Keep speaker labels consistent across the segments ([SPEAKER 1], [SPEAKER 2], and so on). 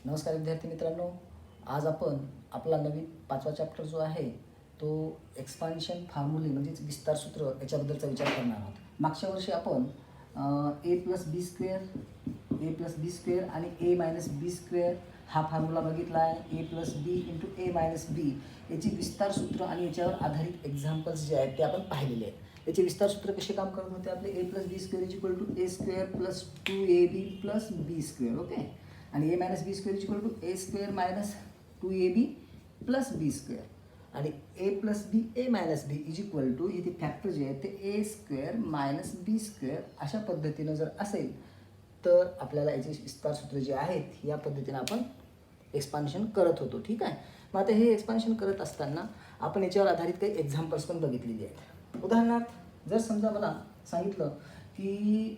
[SPEAKER 1] नमस्कार विद्यार्थी मित्रांनो, आज आपण आपला नवीन 5वा चॅप्टर जो आहे तो एक्सपान्शन फॉर्म्युले म्हणजेच विस्तार सूत्र याच्याबद्दलचा विचार करणार आहोत. मागच्या वर्षी आपण ए प्लस बी स्क्वेअर आणि ए मायनस बी स्क्वेअर हा फॉर्म्युला बघितला आहे. A plus b into A minus बी याची विस्तार सूत्र आणि याच्यावर आधारित एक्झाम्पल्स जे आहेत ते आपण पाहिलेले आहेत. याचे विस्तार सूत्र कसे काम करत होते आपले a plus b square is equal to a square plus 2ab plus b square. Okay, आणि a minus b square is equal to a square minus 2ab plus b square. आणि a plus b a minus b is equal to इथे factor जे आहे ते a square minus b square अशा पद्धतीनं जर असेल तर आपल्याला याचे विस्तार सूत्र जे आहेत या पद्धतीनं आपण एक्सपान्शन करत होतो. ठीक आहे, मग आता हे एक्सपान्शन करत असताना आपण याच्यावर आधारित काही एक्झाम्पल्स पण बघितलेली आहेत. उदाहरणार्थ, जर समजा मला सांगितलं की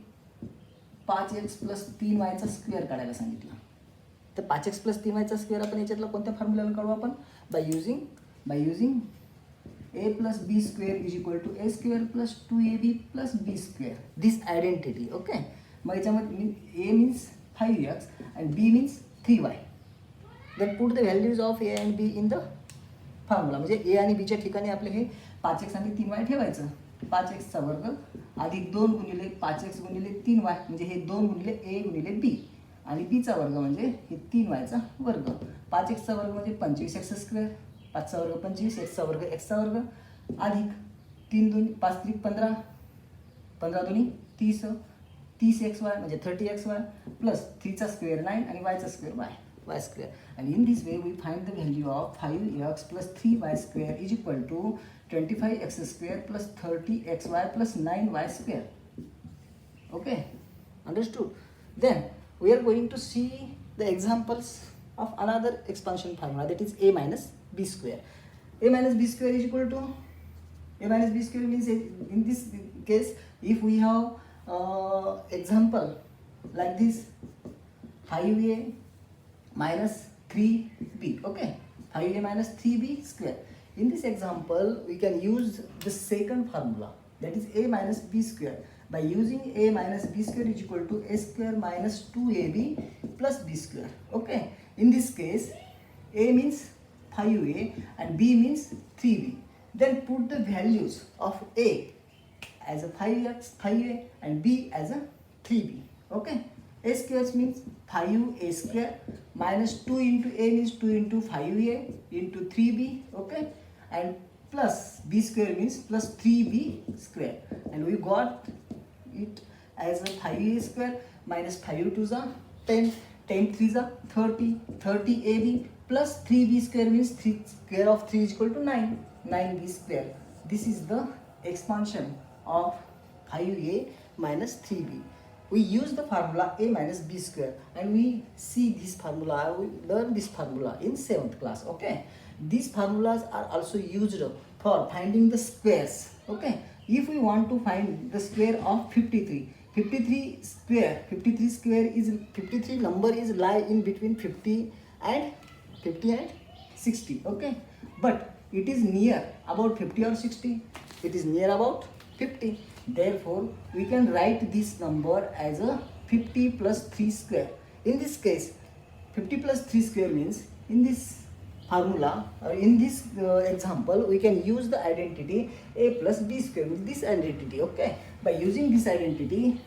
[SPEAKER 1] 5x प्लस 3y स्क्वेअर काढायला सांगितलं, तर 5x प्लस 3y स्क्वेअर आपण याच्यातला कोणत्या फॉर्म्युल्याला काढू आपण? By using a plus b square is equal to a square plus 2ab plus b square, this identity. Okay, मग याच्यामध्ये a means 5x and b means 3y. Then put the values of a and b in the formula. म्हणजे a आणि बीच्या ठिकाणी आपले हे 5x आणि 3y ठेवायचं. 5x चा वर्ग अधिक 2 गुणिले 5x गुणिले 3y म्हणजे हे 2 गुणिले ए गुणिले बी, आणि बीचा वर्ग म्हणजे हे 3y वर्ग. 5x चा वर्ग म्हणजे 25x स्क्वेअर, 5 चा वर्ग 25, x चा वर्ग x चा वर्ग, अधिक 3 2 5 3 15, 15 2 30, 30xy म्हणजे 30xy प्लस 3 चा स्क्वेअर 9 आणि y चा स्क्वेअर y स्क्वेअर. आणि in this way we find the value of 5x plus 3y square is equal to 25x square plus 30xy plus 9y square. Okay, understood? Then we are going to see the examples of another expansion formula, that is a minus b square. A minus b square is equal to, a minus b square means in this case if we have example like this 5a minus 3b. Okay, 5a minus 3b square. In this example, we can use the second formula, that is a minus b square. By using a minus b square is equal to a square minus 2ab plus b square. Okay, in this case, a means 5a and b means 3b. Then put the values of a as a 5a and b as a 3b. Okay, a square means 5a square minus 2 into a means 2 into 5a into 3b. Okay, and plus b square means plus 3b square, and we got it as a 5a square minus 5 2s are 10, 10 3s are 30, 30ab plus 3b square means 3 square of 3 is equal to 9, 9b square. This is the expansion of 5a minus 3b. We use the formula a minus b square, and we see this formula, we learn this formula in 7th class. Okay, these formulas are also used for finding the squares. Okay, if we want to find the square of 53 square is 53 number is lie in between 50 and 60. Okay, but it is near about 50 or 60, it is near about 50. Therefore we can write this number as a 50 plus 3 square. In this case 50 plus 3 square means in this formula or in this example we can use the identity a plus b square with this identity. Okay, by using this identity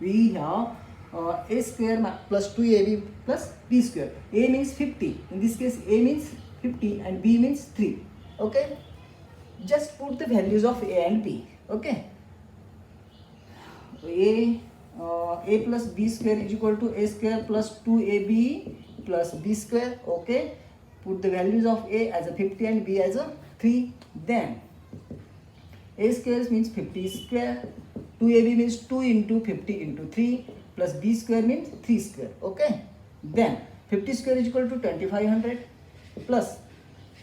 [SPEAKER 1] we have a square plus 2ab plus b square. A means 50, in this case a means 50 and b means 3. Okay, just put the values of a and b. Okay, a plus b square is equal to a square plus 2ab plus b square. Okay, put the values of a as a 50 and b as a 3. Then a square means 50 square, 2ab means 2 into 50 into 3 plus b square means 3 square. Okay, then 50 square is equal to 2500 plus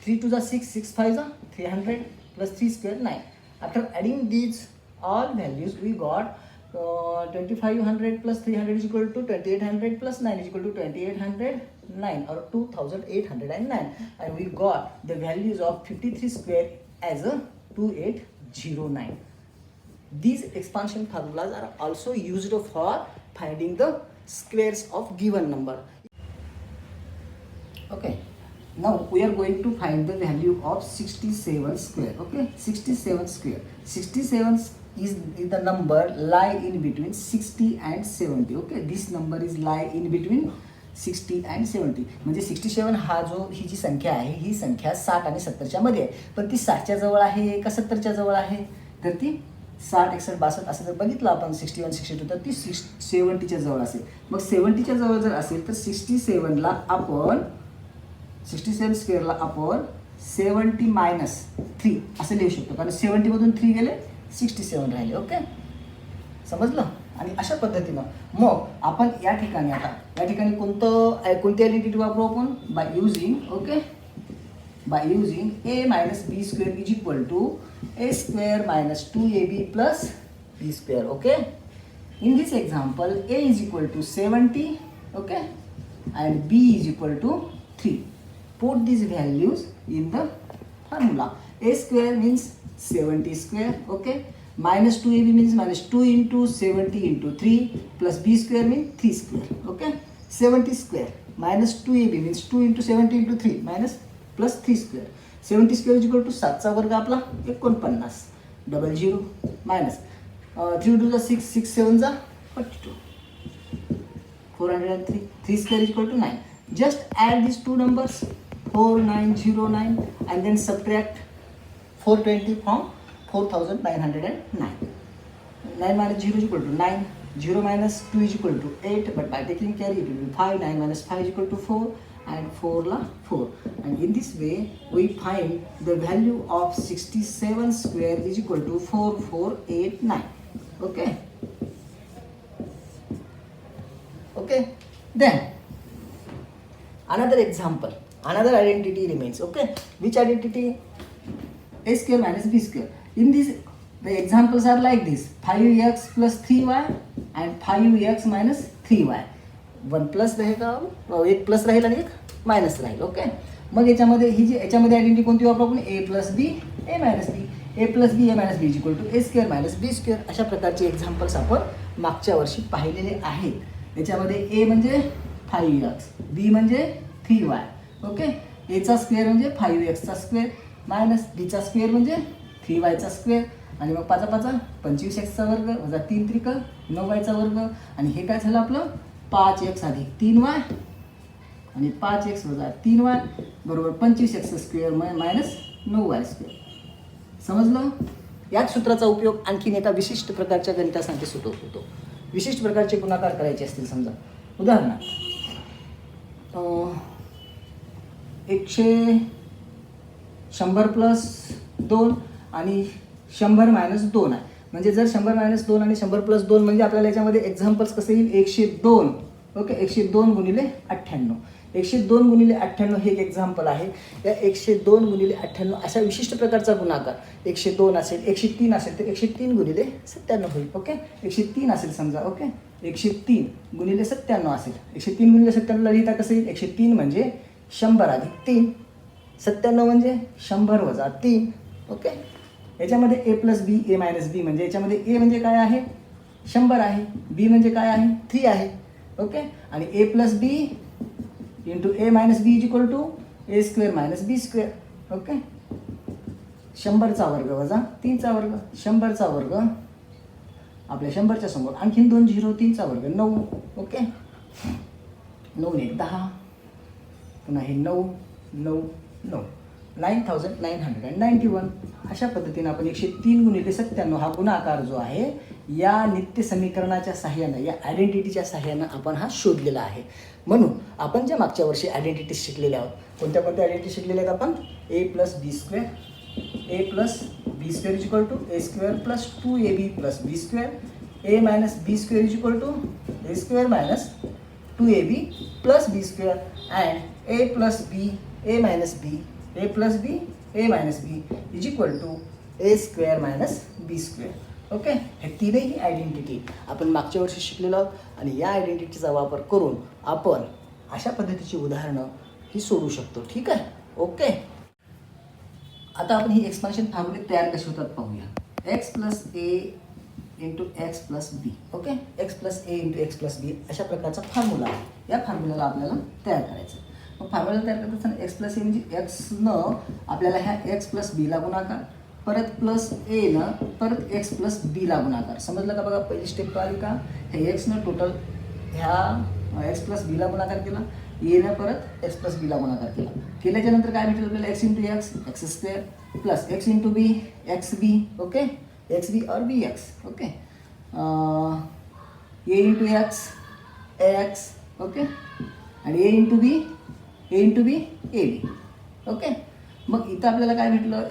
[SPEAKER 1] 3 to the 6, 6 5 are 300 plus 3 square 9. After adding these all values we got 2500 plus 300 is equal to 2800 plus 9 is equal to 2809 or 2809, and we got the values of 53 square as a 2809. These expansion formulas are also used for finding the squares of given number. Okay, now we are going to find the value of 67 square. Okay, 67 square. 67 is the number lie in between 60 and 70. Okay, this number is lie in between 60 and 70. म्हणजे 67 हा जो ही जी संख्या आहे ही संख्या 60 आणि 70च्या मध्ये आहे. पण ती 60च्या जवळ आहे का 70च्या जवळ आहे? तर ती 60, 61, 62 असं जर बघितलं आपण 61, 62 तर ती 70च्या जवळ असेल. मग 70च्या जवळ जर असेल तर 67ला आपण 67 स्क्वेअरला आपण 70 मायनस 3 असं लिहू शकतो. कारण 70मधून 3 गेले 67 राहिले. ओके, समजलं? आणि अशा पद्धतीनं मग आपण या ठिकाणी आता या ठिकाणी कोणती आयडेंटिटी वापरू आपण? By using a minus b square is equal to a square minus 2ab plus b square. Okay, in this example a is equal to 70. Okay, and b is equal to 3. Put these values in the formula. A square means 70 square. Okay, minus 2ab means minus 2 into 70 into 3 plus b square means 3 square. Okay, 70 square minus 2ab means 2 into 70 into 3 minus plus 3 square. 70 square is equal to 7 चा वर्ग आपला 49 00 minus 3 to the 6 6 7 जा 42 403. 3 square is equal to 9. Just add these two numbers 4909 and then subtract 420 from 4909. 9 minus 0 is equal to 9. 0 minus 2 is equal to 8, but by taking carry it will be 5. 9 minus 5 is equal to 4 and 4 la 4. And in this way we find the value of 67 square is equal to 4489. Okay. Okay, then another example, another identity remains. Okay, which identity? A square minus b square. In this the examples are like this: 5x plus 3y and 5x minus 3y. 1 plus रहेगा, एक plus राहील आणि एक minus राहील. Okay, मग याच्यामध्ये ही जी याच्यामध्ये identity कोणती वापरू आपण? a plus b a minus b. a plus b a minus b is equal to a square minus b square. अशा प्रकारचे एक्झाम्पल्स आपण मागच्या वर्षी पाहिलेले आहेत. याच्यामध्ये a म्हणजे 5x, b म्हणजे 3y. ओके, a चा स्क्वेअर म्हणजे 5x चा स्क्वेअर मायनस b चा स्क्वेअर म्हणजे 3y चा स्क्वेअर आणि मग 5 5 25x चा वर्ग वजा 3 त्रिक 9y चा वर्ग. आणि हे काय झालं आपलं 5x अधिक 3y आणि 5x वजा 3y बरोबर 25x square minus 9y square. समजलं? याच सूत्राचा उपयोग आणखीन एका विशिष्ट प्रकारच्या गणितासाठी सुरू होतो. विशिष्ट प्रकारचे गुणाकार करायचे असतील समजा, उदाहरणार्थ 100 प्लस 2 आणि 100 मायनस 2 आहे. म्हणजे जर 100 मायनस 2 आणि 100 प्लस 2 म्हणजे आपल्याला याच्यामध्ये एक्झाम्पल्स कसं येईल? 102. ओके, 102 गुणिले 98. 102 गुणिले 98 हे एक एक्झाम्पल आहे. या 102 गुणिले 98 अशा विशिष्ट प्रकारचा गुणाकार 102 असेल, 103 असेल तर 103 गुणिले 97 होईल. ओके, 103 असेल समजा. ओके, 103 गुणिले 97 असेल. 103 गुणिले 97ला लिहिता कसं येईल? 103 म्हणजे 100 अधिक 3, 97 म्हणजे 100 वजा 3. ओके, याच्यामध्ये a plus b a minus b म्हणजे याच्यामध्ये a म्हणजे काय आहे? 100 आहे. b म्हणजे काय आहे? 3 आहे. ओके, आणि a plus b into a minus b is equal to a square minus b square. Okay, 100चा वर्ग वजा 3चा वर्ग. 100चा वर्ग आपल्या 100च्या समोर आणखीन 2 0, 3चा वर्ग 9. ओके, 9 1 10, पुन्हा हे 9 9 9 9991. अशा पद्धतीने आपण 103 गुणिले 97 हा गुणाकार जो आहे या नित्य समीकरणाच्या सहाय्यानं, या आयडेंटिटीच्या सहाय्यानं आपण हा शोधलेला आहे. म्हणून आपण ज्या मागच्या वर्षी आयडेंटिटी शिकलेल्या आहोत, कोणत्या आयडेंटिटी शिकलेल्या आहेत आपण? a plus b square, a plus b square is equal to a square plus 2ab plus b square, a minus b square is equal to a square minus 2ab plus b square and a plus b a minus b a plus b a minus b is equal to a square minus b square. Okay, हे तीनही identity आपण मागच्या वर्षी शिकलेलो आहोत आणि या आयडेंटिटीचा वापर करून आपण अशा पद्धतीची उदाहरणं ही सोडवू शकतो. ठीक आहे? ओके, आता आपण ही एक्सपान्शन फॉर्म्युले तयार कशी होतात पाहूया. x plus a into x plus B. Okay, x plus a into x plus बी अशा प्रकारचा फॉर्म्युला आहे. या फॉर्म्युलाला आपल्याला तयार करायचं. मग फॉर्म्युला तयार करत असताना एक्स प्लस ए म्हणजे एक्सनं आपल्याला ह्या एक्स प्लस बीला गुणाकार, परत प्लस एनं परत एक्स प्लस बीला गुणाकार. समजलं का बघा, पहिली स्टेप आली का, हे एक्सनं टोटल ह्या एक्स प्लस बीला गुणाकार केला, एनं परत एक्स प्लस बीला गुणाकार केला. केल्याच्या नंतर काय भेटेल आपल्याला, x into x x square plus x into b x b. Okay, x b और b x. Okay, a into x x. Okay, आणि a into B A b. Okay, मग इथं आपल्याला काय भेटलं,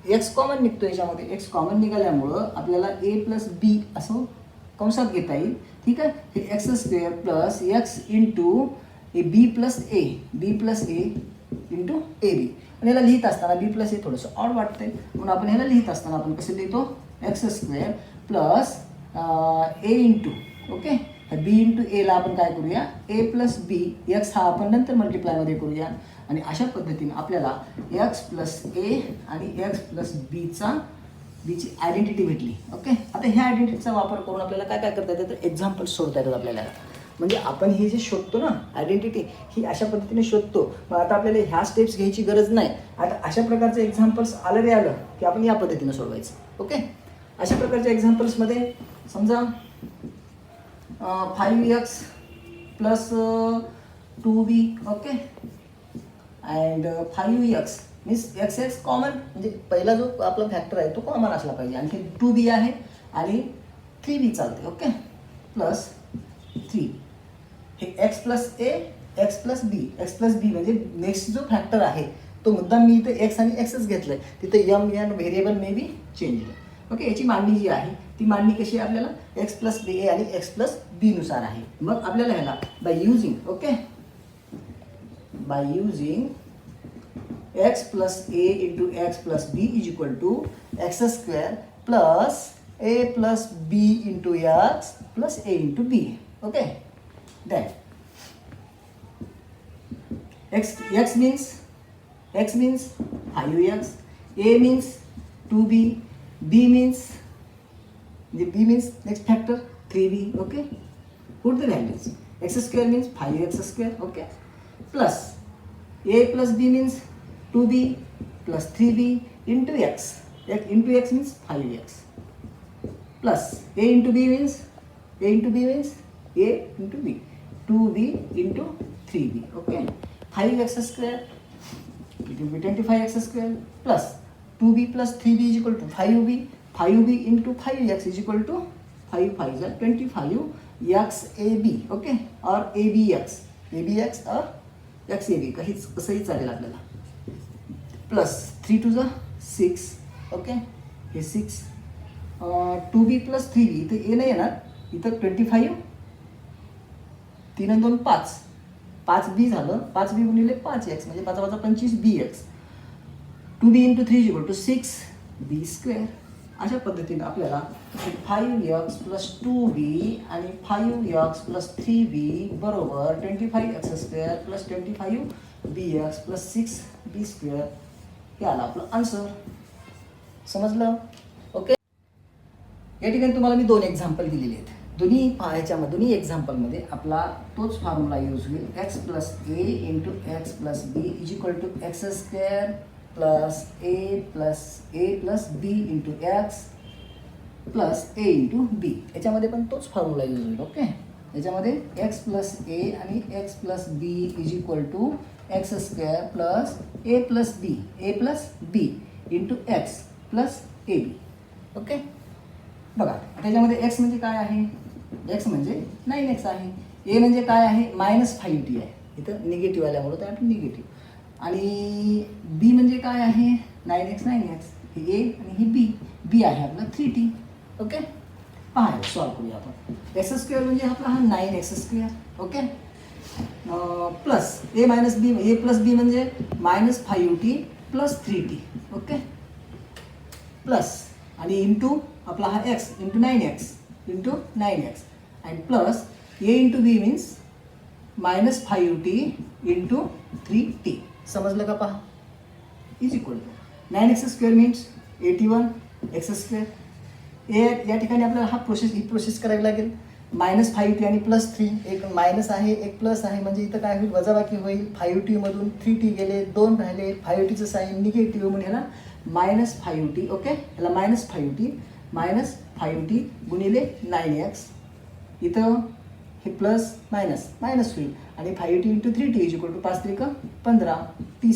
[SPEAKER 1] एक्स कॉमन निघतो याच्यामध्ये. एक्स कॉमन निघाल्यामुळं आपल्याला ए प्लस बी असं कंसात घेता येईल. ठीक आहे, हे x square plus x into a b plus a into a b. आणि याला लिहित असताना बी प्लस ए थोडंसं ऑड वाटतंय, म्हणून आपण ह्याला लिहित असताना आपण कसं लिहितो, x square plus a into, okay, B into एला आपण काय करूया, ए प्लस बी. एक्स हा आपण नंतर मल्टिप्लायमध्ये करूया, आणि अशा पद्धतीने आपल्याला एक्स प्लस ए आणि एक्स प्लस बीची आयडेंटिटी भेटली. ओके, आता ह्या आयडेंटिटीचा वापर करून आपल्याला काय काय करता येतं, तर एक्झाम्पल सोडता येतात आपल्याला. म्हणजे आपण हे जे शोधतो ना आयडेंटिटी, ही अशा पद्धतीने शोधतो. मग आता आपल्याला ह्या स्टेप्स घ्यायची गरज नाही. आता अशा प्रकारचे एक्झाम्पल्स आलं की आपण या पद्धतीने सोडवायचं. ओके, अशा प्रकारच्या एक्झाम्पल्समध्ये समजा 5x plus 2b. Okay, and 5x means x common, म्हणजे पहिला जो आपला फॅक्टर आहे तो कॉमन असला पाहिजे. आणखी 2b आहे आणि 3b चालते. Okay, plus 3. हे एक्स प्लस ए एक्स प्लस बी म्हणजे नेक्स्ट जो फॅक्टर आहे तो मुद्दाम मी इथे एक्स आणि एक्सच घेतलं आहे. तिथे m n variable may be change. Okay, याची मांडणी जी आहे ती मांडणी कशी आहे, आपल्याला एक्स प्लस बी ए आणि एक्स प्लस बी नुसार आहे. मग आपल्याला ह्याला by using x plus a into x plus b is equal to x square plus a plus b into x plus a into b. Okay, that x means 5x, a means 2b, b means next factor 3b. Okay, put the values. X square means 5x square. Okay, plus a plus b means 2b plus 3b into x. Into x means 5x plus a into b means a into b, 2b into 3b. Okay, 5x square it will be 25x square plus 2b plus 3b is equal to 5b into 5x is equal to 5 5 is 25xab. Okay, or abx or xab कसंही चालेल आपल्याला. Plus 3 to 6. Okay, हे 6. 2b plus 3b इथे ए नाही येणार, इथं 25 3 आणि 2 5 5b झालं. 5b गुणिले 5x म्हणजे 5 5 25bx. 2b into 3 is equal to 6b square. अशा पद्धतीने आपल्याला 5x प्लस 2b आणि 5x प्लस 3b बरोबर 25x square plus 25bx plus 6b square हे आलं आपलं आन्सर. समजलं? ओके, या ठिकाणी तुम्हाला मी 2 एक्झाम्पल दिलेले आहेत. दोन्ही एक्झाम्पलमध्ये आपला तोच फॉर्म्युला यूज होईल. X plus a into x plus b is equal to x square plus a plus b into x plus a into b. याच्यामध्ये पण तोच फॉर्म्युला यूज होईल. ओके, याच्यामध्ये एक्स प्लस ए आणि x plus b is equal to x square plus a plus b into x plus a b. Okay, बघा त्याच्यामध्ये x म्हणजे काय आहे, एक्स म्हणजे 9x आहे. ए म्हणजे काय आहे, -5t आहे. इथं निगेटिव्ह आल्यामुळे तर आपण निगेटिव्ह. आणि बी म्हणजे काय आहे, 9x हे ए आणि हे बी आहे आपला 3t. ओके, पहा सॉल्व करूया आपण. एक्स स्क्वेअर म्हणजे आपला हा 9x square. Okay, plus a plus बी म्हणजे -5t plus 3t. Okay, plus आणि इंटू आपला हा x into 9x and plus a into b means -5t into 3t. समजलं का पहा, is equal to 9x square means 81x square. या ठिकाणी आपल्याला ही प्रोसेस करावी लागेल. -5t आणि +3, एक मायनस आहे एक प्लस आहे, म्हणजे इथं काय होईल वजाबाकी होईल. 5t मधून 3t गेले, 2 राहिले, 5tचं साईन निगेटिव्ह म्हणून ह्याला -5t. ओके, ह्याला -5t गुणिले 9x. इथं हे प्लस मायनस मायनस होईल आणि 5t × 3t = 5 3 15 t².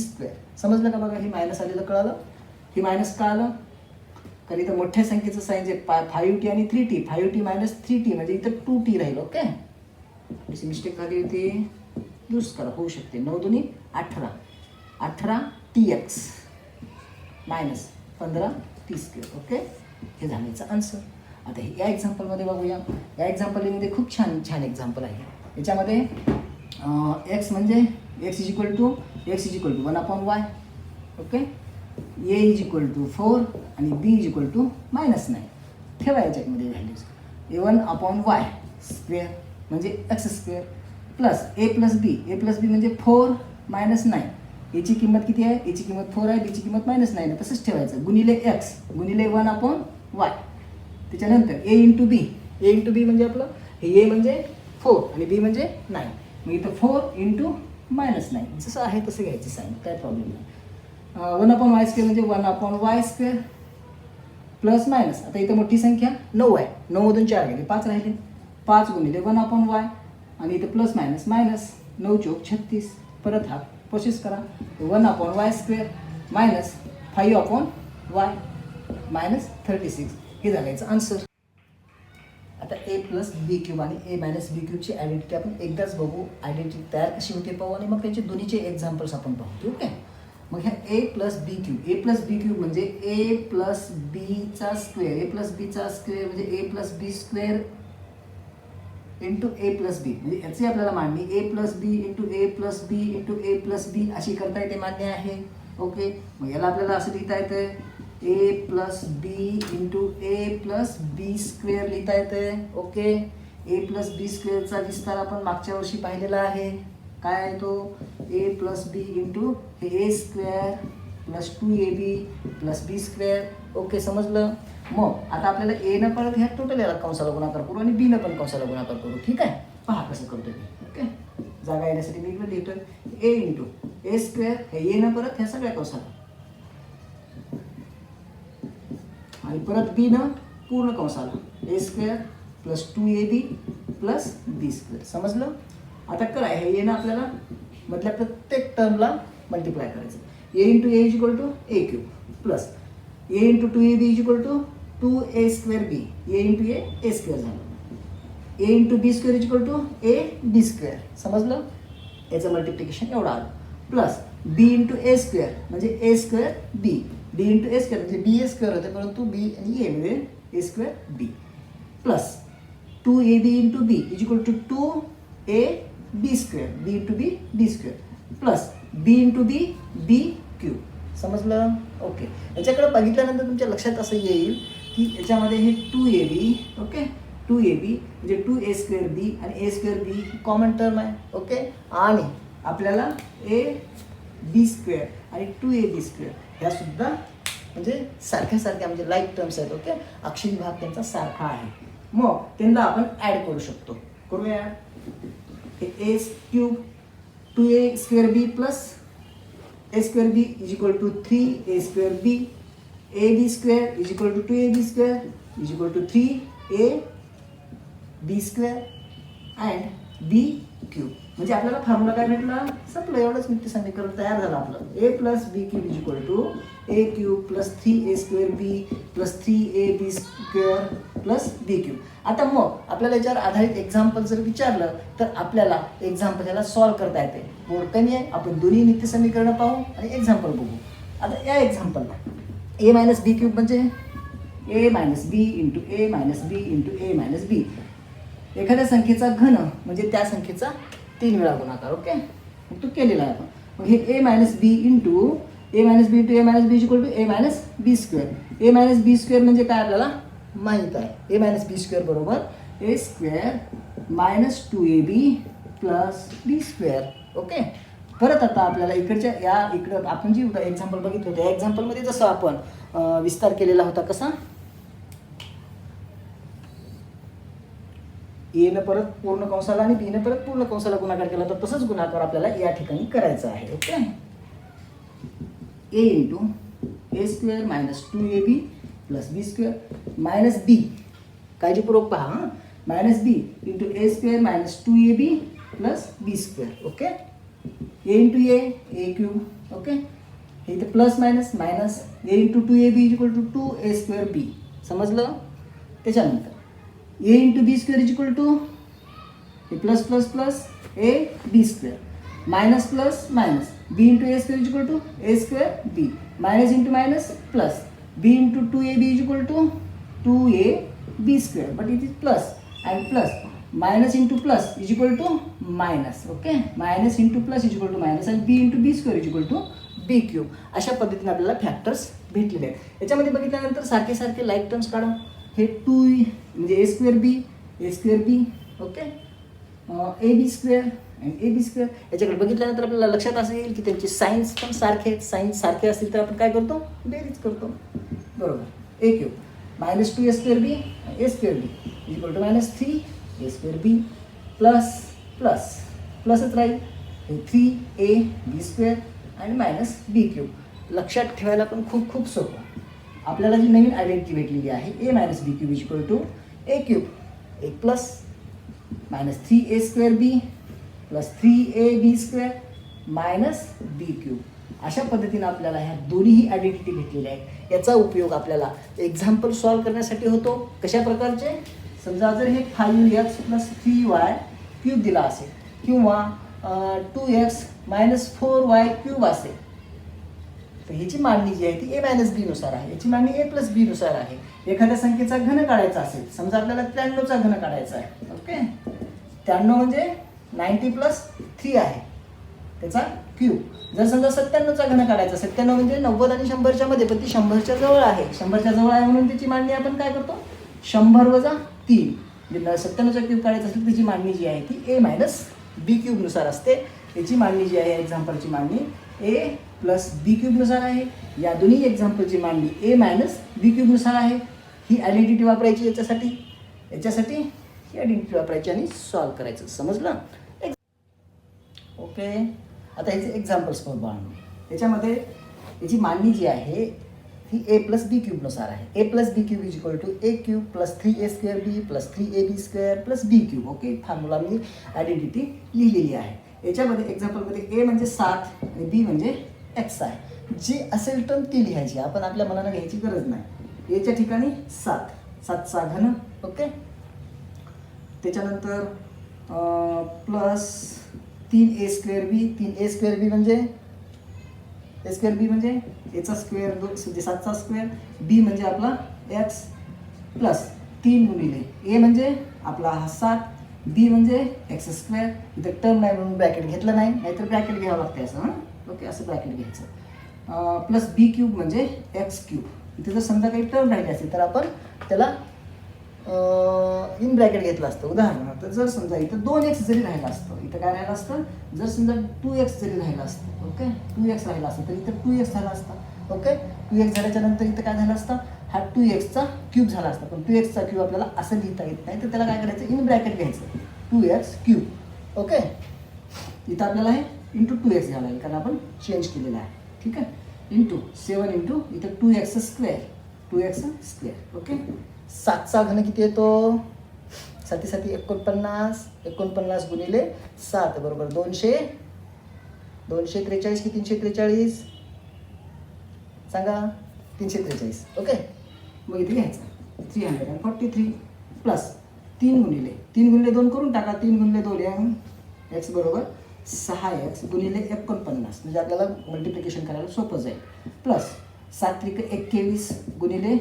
[SPEAKER 1] समजलं का? बघा, हे मायनस आलेलं कळालं, हे मायनस का आलं? कारण इथं मोठ्या संख्येचं साईन जे 5t आणि 3t, 5t - 3t म्हणजे इथं 2t राहील. ओके, अशी मिस्टेक झाली होती, दुरुस्त करा, होऊ शकते. 9 2 18, 18tx - 15 t². ओके, हे झालं याचा आन्सर. आता हे या एक्झाम्पलमध्ये बघूया. या एक्झाम्पलमध्ये खूप छान छान एक्झाम्पल आहे. याच्यामध्ये x म्हणजे x = 1/y. ओके, a = 4 आणि b = -9. ठेवा याच्यामध्ये व्हॅल्यूज. a1/y² म्हणजे x² प्लस a + b म्हणजे 4 - 9. याची किंमत किती आहे? याची किंमत 4 आहे, बीची किंमत -9 आहे. तसंच ठेवायचं. गुणिले x गुणिले 1/y. त्याच्यानंतर a × b म्हणजे आपलं हे a म्हणजे 4 आणि b म्हणजे 9. मग इथं 4 × -9 जसं आहे तसं घ्यायचं साईन, काय प्रॉब्लेम नाही. 1/y² म्हणजे 1/y² प्लस मायनस. आता इथं मोठी संख्या 9 आहे, 9 मधून 4 गेले, 5 राहिले, 5 गुणिले 1/y आणि इथं प्लस मायनस मायनस, 9 चौक 36. परत हा प्रोसेस करा. 1/y² minus 5/y -36. हे झालं याचं आन्सर. आता a + b³ आणि a - b³ ची आयडेंटिटी आपण एकदाच बघू. आयडेंटिटी तयार कशी होते पाहू आणि मग त्याचे दोन्हीचे एक्झाम्पल्स आपण पाहू. ठीक आहे, मग ह्या a + b³ म्हणजे a + b² म्हणजे a + b² × a + b. म्हणजे याची आपल्याला मांडणी a + b × a + b × a + b अशी करता येते, मान्य आहे. ओके, मग याला आपल्याला असं लिहिता येतं a + b × a + b² लिहिता येतं. ओके, a + b² चा विस्तार आपण मागच्या वर्षी पाहिलेला आहे. काय आहे तो? a + b × a² + 2ab + b². Okay, समजलं. मग आता आपल्याला a न परत ह्या टोटल याला कंसाला गुणाकार करू आणि b न पण कंसाला गुणाकार करू. ठीक आहे, पहा कसं करतो मी. ओके, जागा येण्यासाठी मी इकडे लिहितो a × a². हे a न परत ह्या सगळ्या कंसाला आणि परत b न पूर्ण कंसाला a² + 2ab + b². समजलं. आता काय हे a न आपल्याला मधल्या प्रत्येक टर्मला मल्टिप्लाय करायचं. a × a = a³ plus a × 2ab = 2a²b. a × a a² झालं. a × b² = ab². समजलं. याचं मल्टिप्लिकेशन एवढं आलं. प्लस b × a² म्हणजे a²b. b × a² म्हणजे b² होते, परंतु b आणि a म्हणजे a²b plus 2ab × b = 2ab². b × b b² plus b × b b³. समजलं. ओके, याच्याकडे बघितल्यानंतर तुमच्या लक्षात असं येईल की याच्यामध्ये हे 2ab. ओके, 2ab म्हणजे 2a²b आणि a²b कॉमन टर्म आहे. ओके, आणि आपल्याला ab² आणि 2ab² ह्या सुद्धा म्हणजे सारख्या म्हणजे लाईक टर्म्स आहेत. ओके, अक्षरी भाग त्यांचा सारखा आहे. मग त्यांना आपण ॲड करू शकतो. करूया. a³ 2a²b plus a²b = 3a²b. ab² = 2ab² = 3ab² and b³. म्हणजे आपल्याला फॉर्म्युला काय भेटला? संपलं, एवढंच नित्य समीकरण तयार झालं आपलं. a + b³ = a³ + 3a²b + 3ab² + b³. आता मग आपल्याला याच्यावर आधारित एक्झाम्पल जर विचारलं तर आपल्याला एक्झाम्पल ह्याला सॉल्व करता येते. बोर्ड कमी आहे, आपण दोन्ही नित्य समीकरणं पाहू आणि एक्झाम्पल बघू. आता या एक्झाम्पलला a - b³ म्हणजे a - b × a - b × a - b. एखाद्या संख्येचा घन म्हणजे त्या संख्येचा 3 वेळा गुणाकार. ओके, मग तो केलेला आहे आपण. मग हे a - b × a - b × a - b = a - b². a - b² म्हणजे काय आपल्याला माहीत आहे. a - b² बरोबर a² - 2ab + b². ओके, परत आता आपल्याला इकडं आपण जी एक्झाम्पल बघितलं त्या एक्झाम्पलमध्ये जसं आपण विस्तार केलेला होता, कसा एनं परत पूर्ण कंसाला आणि बीनं परत पूर्ण कंसाला गुणाकार केला तर तसंच गुणाकार आपल्याला या ठिकाणी करायचा आहे. Okay, a into a square minus 2ab plus b square minus b, काळजीपूर्वक पहा हां, minus b into a square minus 2ab plus b square. Okay, a into a cube. Okay, हे इथे plus minus minus a into 2ab is equal to 2a square b. समजलं? त्याच्यानंतर a into b square is equal to हे plus plus plus a b square minus plus minus b into a square is equal to a square b minus into minus plus b into 2ab is equal to 2ab square, but it is plus and plus minus into plus is equal to minus. Okay, minus into plus is equal to minus आणि b into b square is equal to b cube. अशा पद्धतीने आपल्याला factors भेटलेले आहेत. याच्यामध्ये बघितल्यानंतर सारखे सारखे लाईक टर्म्स काढा. हे 2 म्हणजे a square b. Okay, a b square and a b square. याच्याकडे बघितल्यानंतर आपल्याला लक्षात असं येईल की त्यांचे साईन्स पण सारखे आहेत. साईन्स सारखे असतील तर आपण काय करतो? बेरीज करतो. बरोबर, a cube minus 2 a square b a square b is equal to minus 3 a square b plus plus प्लसच राहील हे 3a बी स्क्वेअर आणि मायनस बी क्यूब. लक्षात ठेवायला पण खूप खूप सोपं. आपल्याला जी नवीन आयडेंटिटी भेटलेली आहे a minus b cube is equal to a cube एक plus minus 3a square b plus 3a b square minus b cube. अशा पद्धतीनं आपल्याला ह्या दोन्हीही आयडेंटिटी भेटलेल्या आहेत. याचा उपयोग आपल्याला एक्झाम्पल सॉल्व करण्यासाठी होतो. कशा प्रकारचे? समजा जर हे 5x प्लस 3y क्यूब दिला असेल किंवा 2x मायनस 4y क्यूब असेल तर ह्याची मांडणी जी आहे ती ए मायनस बी नुसार आहे. याची मांडणी ए प्लस बी नुसार आहे. एखाद्या संख्येचा घन काढायचा असेल, समजा आपल्याला 93चा घन काढायचा आहे. ओके, 93 म्हणजे 90 प्लस 3 आहे त्याचा क्यूब. जर समजा 97चा घन काढायचा, 97 म्हणजे 90 आणि 100च्या मध्ये, पण ती 100च्या जवळ आहे. 100च्या जवळ आहे म्हणून त्याची मांडणी आपण काय करतो? 100 वजा 3 म्हणजे 97चा क्यूब काढायचा असेल त्याची मांडणी जी आहे ती ए मायनस बी क्यूब नुसार असते. याची मांडणी जी आहे एक्झाम्पलची मांडणी ए प्लस बी क्यूब नुसार आहे. या दोन्ही एक्झाम्पलची मांडणी ए मायनस बी क्यूब नुसार आहे. ही आयडेंटिटी वापरायची याच्यासाठी ही आयडेंटिटी वापरायची आणि सॉल्व करायचं. समजलं? ओके, आता ह्याचे एक्झाम्पल्स पाहू बाळांनो. याच्यामध्ये याची मांडणी जी आहे ही ए प्लस बी क्यूबनुसार आहे. A plus b cube is equal to a cube plus 3a square b plus 3ab square plus b cube. Okay, formula मी आयडेंटिटी लिहिलेली आहे. याच्यामध्ये एक्झाम्पलमध्ये ए म्हणजे 7 आणि बी म्हणजे x आहे. जी असेल टर्म ती लिहायची, आपण आपल्या मनानं घ्यायची गरज नाही. एच्या ठिकाणी 7चा घन. ओके, त्याच्यानंतर प्लस 3a स्क्वेअर बी. 3a स्क्वेअर बी म्हणजे ए स्क्वेअर बी म्हणजे एचा स्क्वेअर म्हणजे 7चा स्क्वेअर. बी म्हणजे आपला एक्स प्लस 3 गुणिले ए म्हणजे आपला हा 7 बी म्हणजे एक्स स्क्वेअर. इथं टर्म नाही म्हणून ब्रॅकेट घेतलं नाही, नाहीतर ब्रॅकेट घ्यावं लागते असं. हां, ओके, असं ब्रॅकेट घ्यायचं. प्लस बी क्यूब म्हणजे एक्स क्यूब. इथे जर समजा काही टर्म राहिली असेल तर आपण त्याला इन ब्रॅकेट घेतलं असतं. उदाहरणार्थ जर समजा इथं 2x जरी राहिलं असतं, इथं काय राहिलं असतं? जर समजा 2x जरी राहिलं असतं, ओके, 2x राहिला असतं तर इथं 2x झाला असता. ओके, 2x झाल्याच्या नंतर इथं काय झालं असतं? हा 2xचा क्यूब झाला असता. पण 2xचा क्यूब आपल्याला असं लिहिता येत नाही, तर त्याला काय करायचं? इन ब्रॅकेट घ्यायचं 2x क्यूब. ओके, इथं आपल्याला हे इंटू 2x घ्यावं लागेल कारण आपण चेंज केलेलं आहे. ठीक आहे, इंटू 7 इंटू इथं 2x स्क्वेअर. ओके, 7चा घन किती येतो? 7 7 49. 49 गुणिले 7 बरोबर 200. 243 की 343? सांगा. 343. ओके, मग इथे घ्यायचं 343 प्लस 3 गुणिले 2 करून टाका. 3 गुणिले 2 x बरोबर 6x गुणिले 49 म्हणजे आपल्याला मल्टिप्लिकेशन करायला सोपं जाईल. प्लस 7 त्रिक 21 गुणिले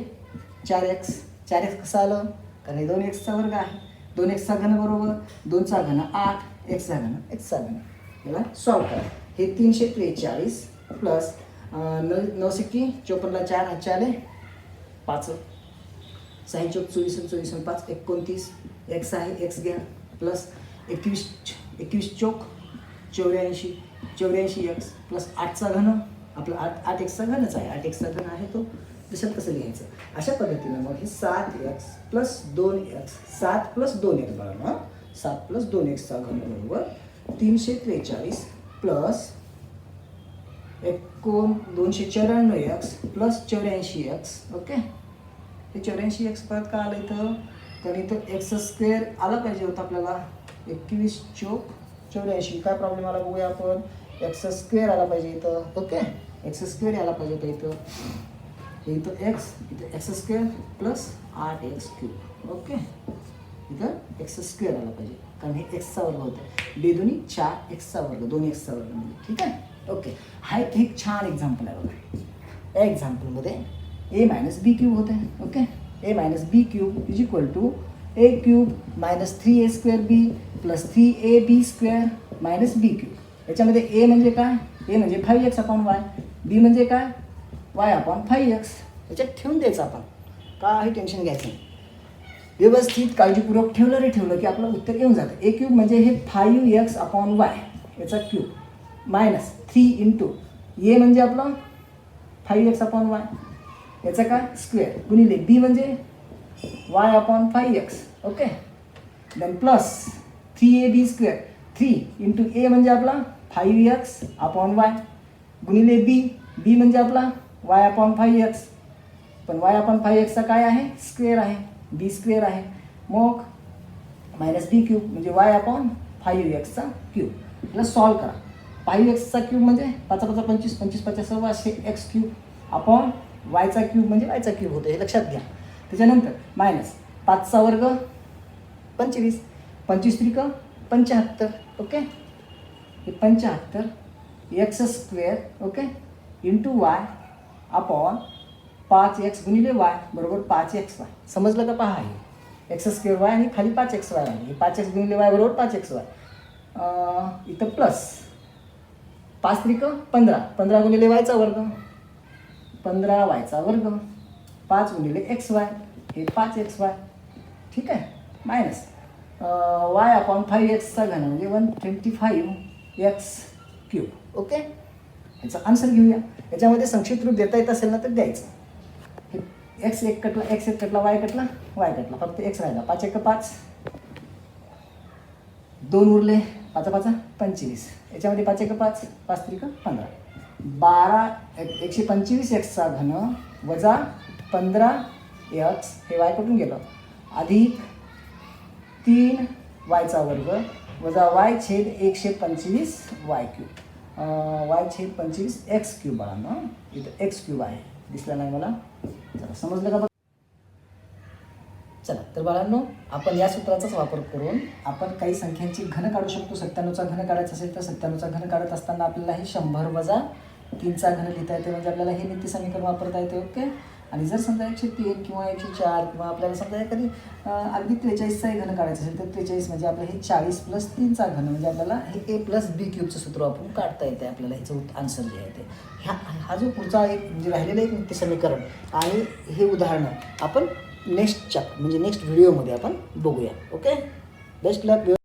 [SPEAKER 1] 4x. 4x कसं आलं? कारण हे 2xचा वर्ग आहे. 2xचा घन बरोबर 2चा घन 8 xचा घन. याला सॉल्व करा. हे 343 प्लस 9 सिक्की 54ला 4 हातचे आले 5. 6 चौक 24 24 5 29 x आहे. x घ्या प्लस 21 चौक 84 x प्लस 8चा घन आपला 8xचा घनच आहे. 8xचा घन आहे तो जशात कसं लिहायचं. अशा पद्धतीनं मग हे 7x plus 2x 7 plus 2x बघा 7 प्लस 2xचा घन बरोबर 343 plus 294x plus 84x. Okay, हे 84x परत का आलं इथं, तर इथं एक्स स्क्वेअर आला पाहिजे होता आपल्याला. 21 चोक 84. काय प्रॉब्लेम आला बघूया आपण. एक्स स्क्वेअर आला पाहिजे इथं. ओके, एक्स स्क्वेअर आला पाहिजे होता इथं. हे इथं एक्स, इथं x square plus 8x cube. Okay, इथं एक्स स्क्वेअर आला पाहिजे कारण हे एक्सचा वर्ग होतं. बेदोनी 4xचा वर्ग 2xचा वर्ग म्हणजे. ठीक आहे. ओके, हा एक छान एक्झाम्पल आहे बघा. या एक्झाम्पलमध्ये a मायनस बी क्यूब होते. Okay, a minus b cube is equal to a cube minus 3a square b plus 3ab square minus b cube. याच्यामध्ये a म्हणजे काय, a म्हणजे 5x अपॉन y, b म्हणजे काय y अपॉन 5x. याच्यात ठेवून द्यायचं आपण, काही टेन्शन घ्यायचं नाही. व्यवस्थित काळजीपूर्वक ठेवलं रे ठेवलं की आपलं उत्तर येऊन जातं. a क्यूब म्हणजे हे 5x अपॉन y याचा क्यूब मायनस 3 इंटू ए म्हणजे आपलं 5x अपॉन y याचा काय स्क्वेअर गुणिले बी म्हणजे y upon 5x. Okay, then plus 3ab square 3 into a म्हणजे आपला 5x अपॉन y गुणिले बी म्हणजे आपला y अपॉन 5x. पण y अपॉन 5xचा काय आहे स्क्वेअर आहे, बी स्क्वेअर आहे. मग मायनस बी क्यूब म्हणजे y अपॉन 5xचा क्यूब. प्लस सॉल्व करा. 5xचा क्यूब म्हणजे 5 5 25 25 50 1600 x क्यूब अपॉन वायचा क्यूब म्हणजे वायचा क्यूब होतो, हे लक्षात घ्या. त्याच्यानंतर मायनस 5चा वर्ग 25 25 त्रिक 75. ओके, हे 75 x square okay into Y upon 5x गुणिले वाय बरोबर 5xy. समजलं का पहा, हे एक्स स्क्वेअर वाय आणि खाली 5xy आहे. हे 5x गुणिले वाय बरोबर 5xy. इथं प्लस 5 त्रिक 15 15 गुणिले वायचा वर्ग 15 वायचा वर्ग 5 गुणिले XY हे 5XY. ठीक आहे, मायनस y अपॉन 5xचा घन म्हणजे 125x क्यूब. ओके, याचा आन्सर घेऊया. याच्यामध्ये संक्षिप्त रूप देता येत असेल ना तर द्यायचं. हे x एक कटला x एक कटला y कटला y कटला फक्त x राहिला. 5 1 5 2 उरले 5 5 25. याच्यामध्ये 5 1 5 5 त्रिक 15 12 125xचा घन वजा 15x हे y कटून गेलं अधिक 3 वायचा वर्ग वजा y छेद 125 y क्यूब y छेद 25 x क्यूब. बाळांनो इथं x क्यूब आहे, दिसलं नाही मला. चला समजलं का बघ. चला तर बाळांनो आपण या सूत्राचाच वापर करून आपण काही संख्यांची घन काढू शकतो. 97चा घन काढायचं असेल तर 97चा घन काढत असताना आपल्याला हे 100 वजा 3चा घन लिहिता येते, म्हणजे आपल्याला हे नित्य समीकरण वापरता येते. ओके, आणि जर समजा 103 किंवा 104 किंवा आपल्याला समजा एखादी अगदी 43चाही घन काढायचं असेल तर 43 म्हणजे आपलं हे 40 प्लस 3चा घन म्हणजे आपल्याला हे a प्लस बी क्यूबचं सूत्र वापरून काढता येते. आपल्याला ह्याचं आन्सर जे आहे ते हा जो पुढचा एक म्हणजे राहिलेलं एक नित्य समीकरण आणि हे उदाहरणं आपण नेक्स्टच्या म्हणजे नेक्स्ट व्हिडिओमध्ये आपण बघूया. ओके, बेस्ट लक.